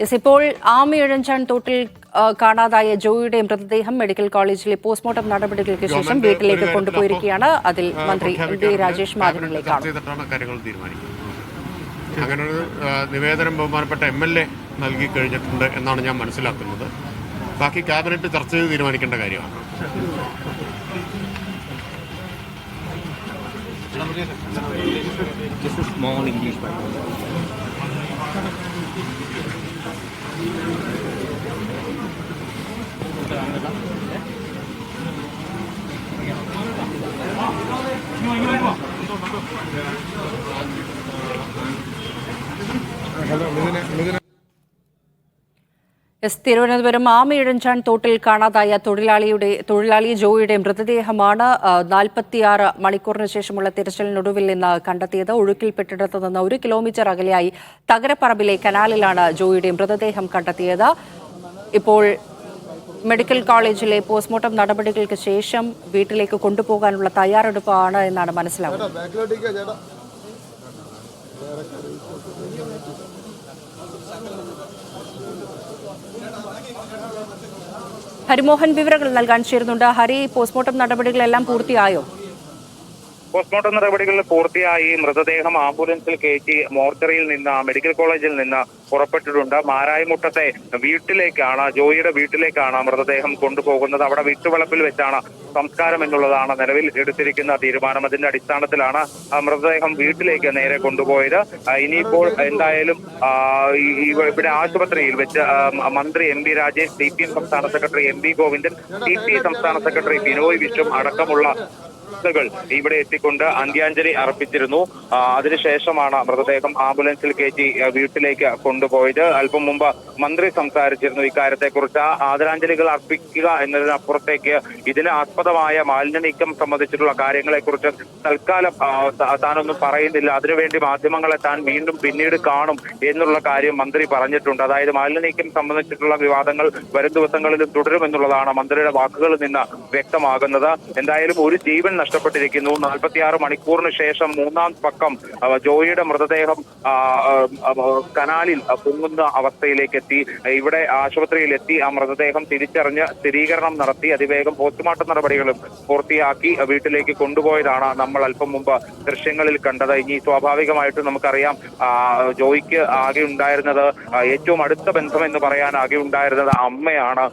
ഇപ്പോൾ ആമയിഴഞ്ചാൻ തോട്ടിൽ കാണാതായ ജോയിയുടെ മൃതദേഹം മെഡിക്കൽ കോളേജിലെ പോസ്റ്റ്മോർട്ടം നടപടികൾക്ക് ശേഷം വീട്ടിലേക്ക് കൊണ്ടുപോയിരിക്കുകയാണ്. അതിൽ മന്ത്രി എം.പി. രാജേഷ് മാധ്യമങ്ങളിലേക്കാണ്. അങ്ങനെ ഒരു നിവേദനം ബഹുമാനപ്പെട്ട MLA നൽകി കഴിഞ്ഞിട്ടുണ്ട് എന്നാണ് ഞാൻ മനസ്സിലാക്കുന്നത്. ബാക്കി ക്യാബിനറ്റ് ചർച്ച ചെയ്ത് തീരുമാനിക്കേണ്ട കാര്യമാണ്. തിരുവനന്തപുരം ആമയിഴഞ്ചാൻ തോട്ടിൽ കാണാതായ തൊഴിലാളി ജോയിയുടെ മൃതദേഹമാണ് 46 മണിക്കൂറിന് ശേഷമുള്ള തിരച്ചിലിനൊടുവിൽ നിന്ന് കണ്ടെത്തിയത്. ഒഴുക്കിൽപ്പെട്ടിടത്തു നിന്ന് 1 കിലോമീറ്റർ അകലെയായി തകരപ്പറമ്പിലെ കനാലിലാണ് ജോയിയുടെ മൃതദേഹം കണ്ടെത്തിയത്. ഇപ്പോൾ മെഡിക്കൽ കോളേജിലെ പോസ്റ്റ്മോർട്ടം നടപടികൾക്ക് ശേഷം വീട്ടിലേക്ക് കൊണ്ടുപോകാനുള്ള തയ്യാറെടുപ്പാണ് എന്നാണ് മനസ്സിലാവുന്നത്. ഹരിമോഹൻ വിവരങ്ങൾ നൽകാൻ ചേരുന്നുണ്ട്. ഹരി, പോസ്റ്റ്മോർട്ടം നടപടികളെല്ലാം പൂർത്തിയായോ? പോസ്റ്റ്മോർട്ടം നടപടികൾ പൂർത്തിയായി. മൃതദേഹം ആംബുലൻസിൽ കയറ്റി മോർച്ചറിയിൽ നിന്ന് മെഡിക്കൽ കോളേജിൽ നിന്ന് പുറപ്പെട്ടിട്ടുണ്ട്. മാരായമുട്ടത്തെ വീട്ടിലേക്കാണ്, ജോയിയുടെ വീട്ടിലേക്കാണ് മൃതദേഹം കൊണ്ടുപോകുന്നത്. അവിടെ വീട്ടുവളപ്പിൽ വെച്ചാണ് സംസ്കാരം എന്നുള്ളതാണ് നിലവിൽ എടുത്തിരിക്കുന്ന തീരുമാനം. അതിന്റെ അടിസ്ഥാനത്തിലാണ് മൃതദേഹം വീട്ടിലേക്ക് നേരെ കൊണ്ടുപോയത്. ഇനിയിപ്പോൾ എന്തായാലും ഇവിടെ ആശുപത്രിയിൽ വെച്ച് മന്ത്രി എം.പി. രാജേഷ്, CPM സംസ്ഥാന സെക്രട്ടറി MV ഗോവിന്ദൻ, CPI സംസ്ഥാന സെക്രട്ടറി ബിനോയ് വിശ്വം അടക്കമുള്ള ഇവിടെ എത്തിക്കൊണ്ട് അന്ത്യാഞ്ജലി അർപ്പിച്ചിരുന്നു. അതിനുശേഷമാണ് മൃതദേഹം ആംബുലൻസിൽ കയറ്റി വീട്ടിലേക്ക് കൊണ്ടുപോയത്. അല്പം മുമ്പ് മന്ത്രി സംസാരിച്ചിരുന്നു ഇക്കാര്യത്തെക്കുറിച്ച്. ആദരാഞ്ജലികൾ അർപ്പിക്കുക എന്നതിനപ്പുറത്തേക്ക് ഇതിന് ആസ്പദമായ മാലിന്യ നീക്കം സംബന്ധിച്ചിട്ടുള്ള കാര്യങ്ങളെക്കുറിച്ച് തൽക്കാലം താനൊന്നും പറയുന്നില്ല. അതിനുവേണ്ടി മാധ്യമങ്ങളെ താൻ വീണ്ടും പിന്നീട് കാണും എന്നുള്ള കാര്യം മന്ത്രി പറഞ്ഞിട്ടുണ്ട്. അതായത് മാലിന്യ നീക്കം സംബന്ധിച്ചിട്ടുള്ള വിവാദങ്ങൾ വരും ദിവസങ്ങളിലും തുടരുമെന്നുള്ളതാണ് മന്ത്രിയുടെ വാക്കുകളിൽ നിന്ന് വ്യക്തമാകുന്നത്. എന്തായാലും ഒരു ജീവൻ നഷ്ടപ്പെട്ടിരിക്കുന്നു. 46 മണിക്കൂറിന് ശേഷം 3-ാം പക്കം ജോയിയുടെ മൃതദേഹം കനാലിൽ പൊങ്ങുന്ന അവസ്ഥയിലേക്ക് എത്തി. ഇവിടെ ആശുപത്രിയിൽ എത്തി ആ മൃതദേഹം തിരിച്ചറിഞ്ഞ് സ്ഥിരീകരണം നടത്തി അതിവേഗം പോസ്റ്റ്മോർട്ടം നടപടികളും പൂർത്തിയാക്കി വീട്ടിലേക്ക് കൊണ്ടുപോയതാണ് നമ്മൾ അല്പം മുമ്പ് ദൃശ്യങ്ങളിൽ കണ്ടത്. ഇനി സ്വാഭാവികമായിട്ടും നമുക്കറിയാം, ജോയിക്ക് ആകെ ഉണ്ടായിരുന്നത്, ഏറ്റവും അടുത്ത ബന്ധം എന്ന് പറയാൻ ആകെ ഉണ്ടായിരുന്നത് അമ്മയാണ്.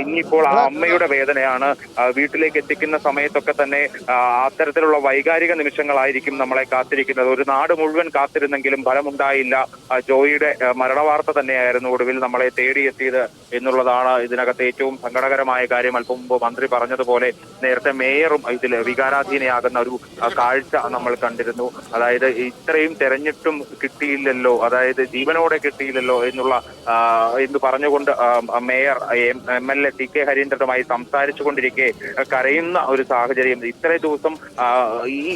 ഇനിയിപ്പോൾ ആ അമ്മയുടെ വേദനയാണ്. വീട്ടിലേക്ക് എത്തിക്കുന്ന സമയത്തൊക്കെ തന്നെ അത്തരത്തിലുള്ള വൈകാരിക നിമിഷങ്ങളായിരിക്കും നമ്മളെ കാത്തിരിക്കുന്നത്. ഒരു നാട് മുഴുവൻ കാത്തിരുന്നെങ്കിലും ഫലമുണ്ടായില്ല. ജോയിയുടെ മരണവാർത്ത തന്നെയായിരുന്നു ഒടുവിൽ നമ്മളെ തേടിയെത്തിയത് എന്നുള്ളതാണ് ഇതിനകത്ത് ഏറ്റവും സങ്കടകരമായ കാര്യം. അല്പം മുമ്പ് മന്ത്രി പറഞ്ഞതുപോലെ നേരത്തെ മേയറും ഇതിൽ വികാരാധീനയാകുന്ന ഒരു കാഴ്ച നമ്മൾ കണ്ടിരുന്നു. അതായത് ഇത്രയും തെരഞ്ഞിട്ടും കിട്ടിയില്ലല്ലോ, അതായത് ജീവനോടെ കിട്ടിയില്ലല്ലോ എന്ന് പറഞ്ഞുകൊണ്ട് മേയർ MLA TK ഹരീന്ദ്രനുമായി സംസാരിച്ചു കൊണ്ടിരിക്കെ കരയുന്ന ഒരു സാഹചര്യം ഇത്രയും ദിവസം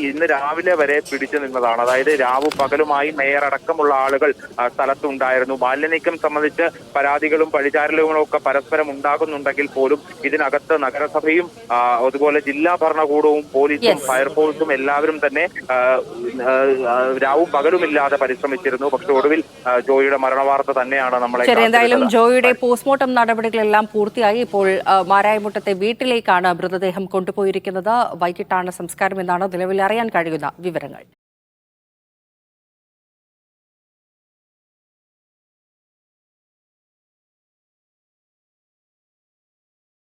ഇന്ന് രാവിലെ വരെ പിടിച്ചു നിന്നതാണ്. അതായത് രാവും പകലുമായി മേയർ അടക്കമുള്ള ആളുകൾ സ്ഥലത്തുണ്ടായിരുന്നു. മാലിന്യനീക്കം സംബന്ധിച്ച് പരാതികളും പഴിചാരലുകളും ഒക്കെ പരസ്പരം ഉണ്ടാകുന്നുണ്ടെങ്കിൽ പോലും ഇതിനകത്ത് നഗരസഭയും അതുപോലെ ജില്ലാ ഭരണകൂടവും പോലീസും ഫയർഫോഴ്സും എല്ലാവരും തന്നെ രാവും പകലുമില്ലാതെ പരിശ്രമിച്ചിരുന്നു. പക്ഷെ ഒടുവിൽ ജോയിയുടെ മരണവാർത്ത തന്നെയാണ് നമ്മളെ. എന്തായാലും ജോയിയുടെ പോസ്റ്റ്മോർട്ടം നടപടികളെല്ലാം പൂർത്തിയായി. ഇപ്പോൾ മാരായമുട്ടത്തെ വീട്ടിലേക്കാണ് മൃതദേഹം കൊണ്ടുപോയിരിക്കുന്നത്. വൈകിട്ടാണ് സംസ്കാരം എന്നാണ് നിലവിൽ അറിയാൻ കഴിയുന്ന വിവരങ്ങൾ.